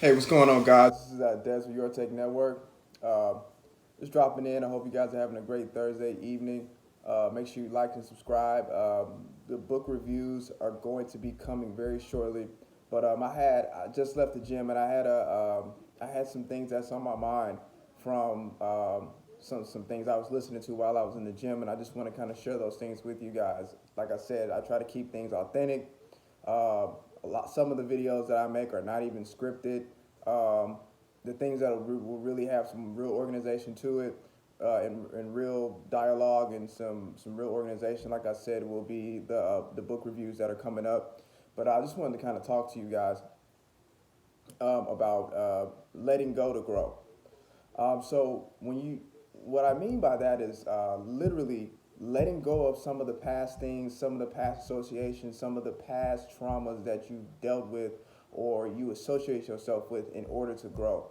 Hey, what's going on, guys? This is Des with Your Take Network. Uh, just dropping in. I hope you guys are having a great Thursday evening. Make sure you like and subscribe. The book reviews are going to be coming very shortly. But I just left the gym and I had some things that's on my mind from some things I was listening to while I was in the gym, and I just want to kind of share those things with you guys. Like I said, I try to keep things authentic. Uh, some of the videos that I make are not even scripted. Um, the things that will really have some real organization to it, and real dialogue and some real organization. Like I said, will be the book reviews that are coming up. But I just wanted to kind of talk to you guys about letting go to grow. So what I mean by that is literally letting go of some of the past things, some of the past associations, some of the past traumas that you dealt with or you associate yourself with in order to grow.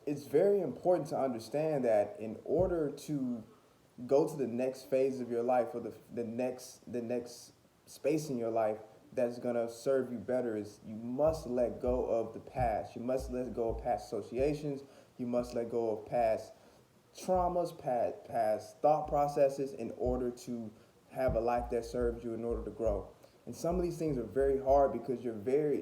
It's very important to understand that in order to go to the next phase of your life or the next space in your life that's gonna serve you better is you must let go of the past. You must let go of past associations. You must let go of past traumas, past thought processes in order to have a life that serves you in order to grow. And some of these things are very hard because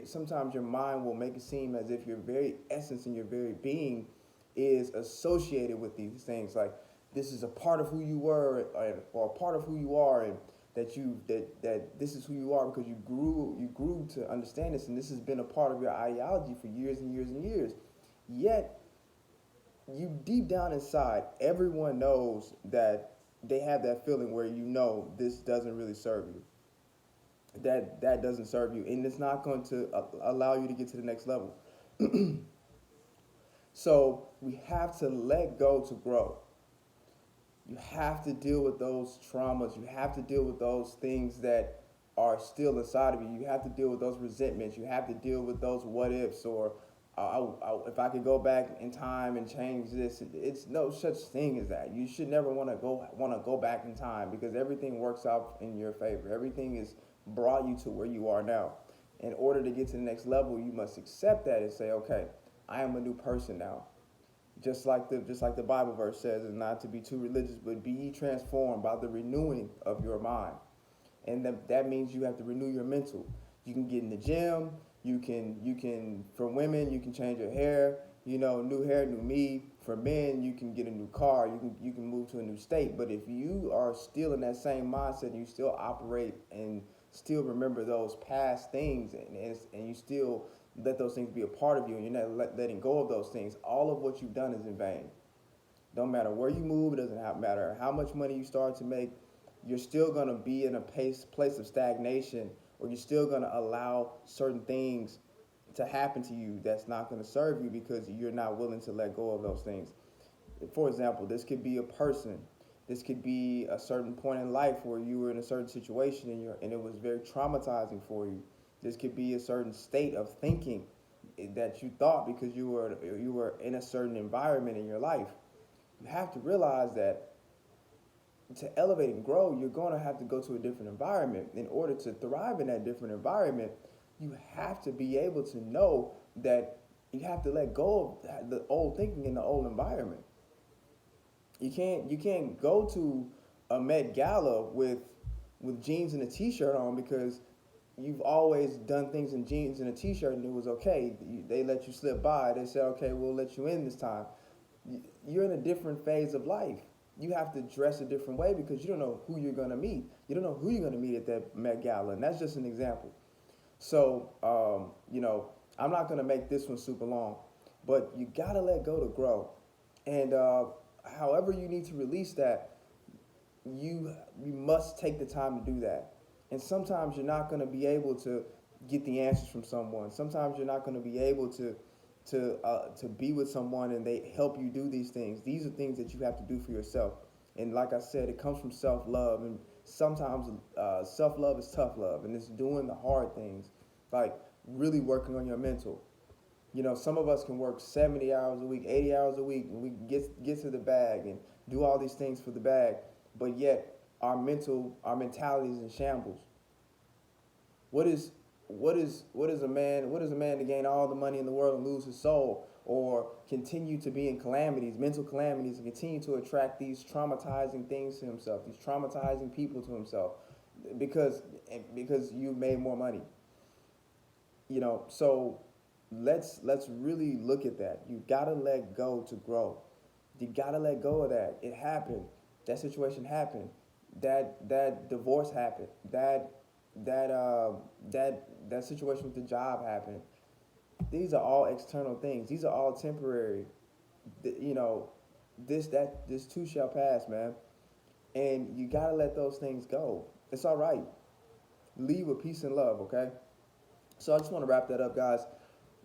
sometimes your mind will make it seem as if your very essence and your very being is associated with these things. Like this is a part of who you were or a part of who you are, and that this is who you are because you grew to understand this, and this has been a part of your ideology for years and years and years. Yet you deep down inside, everyone knows that they have that feeling where you know this doesn't really serve you. That doesn't serve you, and it's not going to allow you to get to the next level. So we have to let go to grow. You have to deal with those traumas. You have to deal with those things that are still inside of you. You have to deal with those resentments. You have to deal with those what ifs or if I could go back in time and change this. It's no such thing as that. You should never want to go back in time because everything works out in your favor. Everything is brought you to where you are now. In order to get to the next level, you must accept that and say, okay, I am a new person now. Just like the Bible verse says, and not to be too religious, but be ye transformed by the renewing of your mind. And that means you have to renew your mental. You can get in the gym. You can for women you can change your hair. New hair, new me. For men, you can get a new car. You can move to a new state. But if you are still in that same mindset and you still operate and still remember those past things and you still let those things be a part of you and you're not letting go of those things, all of what you've done is in vain. Don't matter where you move, it doesn't matter how much money you start to make, you're still going to be in a place of stagnation, or you're still going to allow certain things to happen to you that's not going to serve you because you're not willing to let go of those things. For example, this could be a person. This could be a certain point in life where you were in a certain situation and it was very traumatizing for you. This could be a certain state of thinking that you thought because you were in a certain environment in your life. You have to realize that to elevate and grow, you're going to have to go to a different environment. In order to thrive in that different environment, you have to be able to know that you have to let go of the old thinking in the old environment. You can't go to a Met Gala with jeans and a t-shirt on because you've always done things in jeans and a t-shirt and it was okay. They let you slip by. They said, okay, we'll let you in this time. You're in a different phase of life. You have to dress a different way because you don't know who you're going to meet. You don't know who you're going to meet at that Met Gala, and that's just an example. So, I'm not going to make this one super long, but you got to let go to grow. And however you need to release that, you must take the time to do that. And sometimes you're not going to be able to get the answers from someone. Sometimes you're not going to be able to be with someone and they help you do these things. These are things that you have to do for yourself. And like I said, it comes from self-love. And sometimes self-love is tough love, and it's doing the hard things, like really working on your mental. Some of us can work 70 hours a week, 80 hours a week, and we can get to the bag and do all these things for the bag, but yet our mentality is in shambles. What is what is a man to gain all the money in the world and lose his soul, or continue to be in calamities, mental calamities, and continue to attract these traumatizing things to himself, these traumatizing people to himself, because because you made more money. So let's really look at that. You gotta let go to grow. You gotta let go of that. It happened. That situation happened. That divorce happened. That situation with the job happened. These are all external things. These are all temporary. You know, this too shall pass, man. And you gotta let those things go. It's all right. Leave with peace and love, okay? So I just want to wrap that up, guys.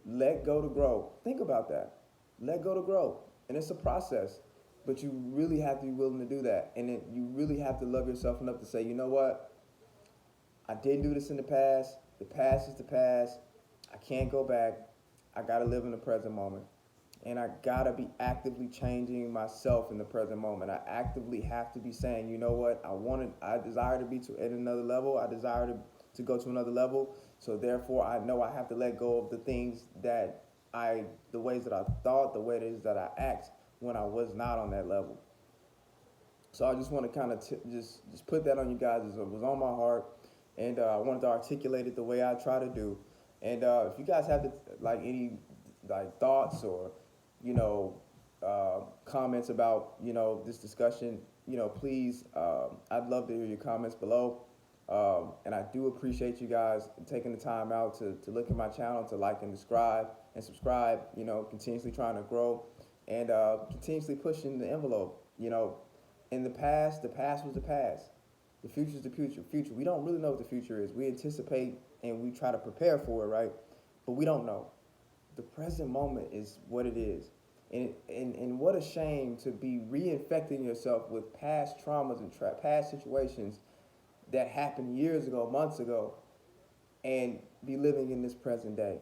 Let go to grow. Think about that. Let go to grow. And it's a process, but you really have to be willing to do that. And you really have to love yourself enough to say, you know what? I didn't do this in the past. The past is the past. I can't go back. I got to live in the present moment. And I got to be actively changing myself in the present moment. I actively have to be saying, you know what? I desire to be at another level. I desire to go to another level. So therefore, I know I have to let go of the things the ways that I thought, the ways that I act when I was not on that level. So I just want to kind of just put that on you guys. It was on my heart, and I wanted to articulate it the way I try to do. And if you guys have any thoughts or you know comments about this discussion, please, I'd love to hear your comments below. And I do appreciate you guys taking the time out to look at my channel, to like and subscribe, continuously trying to grow and continuously pushing the envelope. In the past was the past. The future is the future. We don't really know what the future is. We anticipate and we try to prepare for it, right? But we don't know. The present moment is what it is. And what a shame to be reinfecting yourself with past traumas and past situations that happened years ago, months ago, and be living in this present day.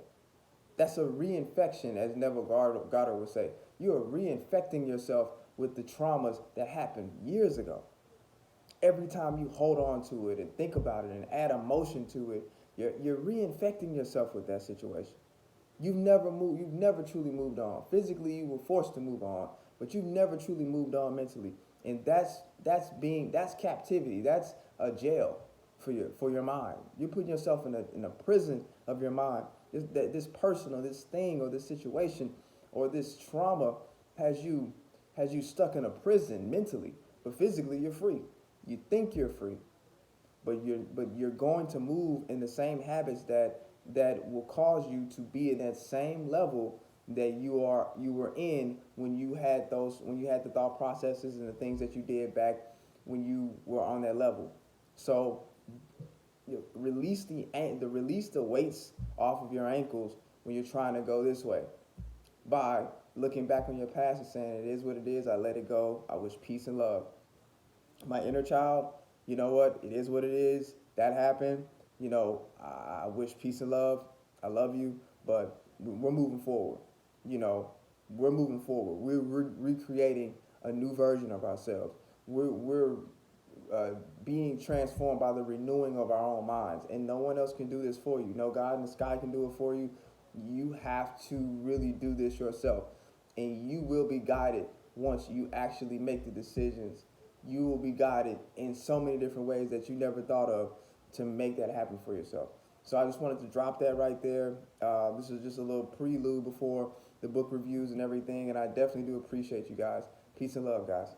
That's a reinfection, as Neville Goddard would say. You are reinfecting yourself with the traumas that happened years ago. Every time you hold on to it and think about it and add emotion to it, you're reinfecting yourself with that situation. You've never moved. You've never truly moved on. Physically, you were forced to move on, but you've never truly moved on mentally. And that's captivity. That's a jail for your mind. You're putting yourself in a prison of your mind. This person or this thing or this situation or this trauma has you stuck in a prison mentally, but physically you're free. You think you're free, but you're going to move in the same habits that will cause you to be at that same level that you were in when you had the thought processes and the things that you did back when you were on that level. So release the weights off of your ankles when you're trying to go this way by looking back on your past and saying, it is what it is. I let it go. I wish peace and love. My inner child, you know what? It is what it is. That happened. I wish peace and love. I love you, but we're moving forward. We're moving forward. We're recreating a new version of ourselves. We're being transformed by the renewing of our own minds, and no one else can do this for you. No God in the sky can do it for you. You have to really do this yourself, and you will be guided once you actually make the decisions. You will be guided in so many different ways that you never thought of to make that happen for yourself. So I just wanted to drop that right there. This is just a little prelude before the book reviews and everything, and I definitely do appreciate you guys. Peace and love, guys.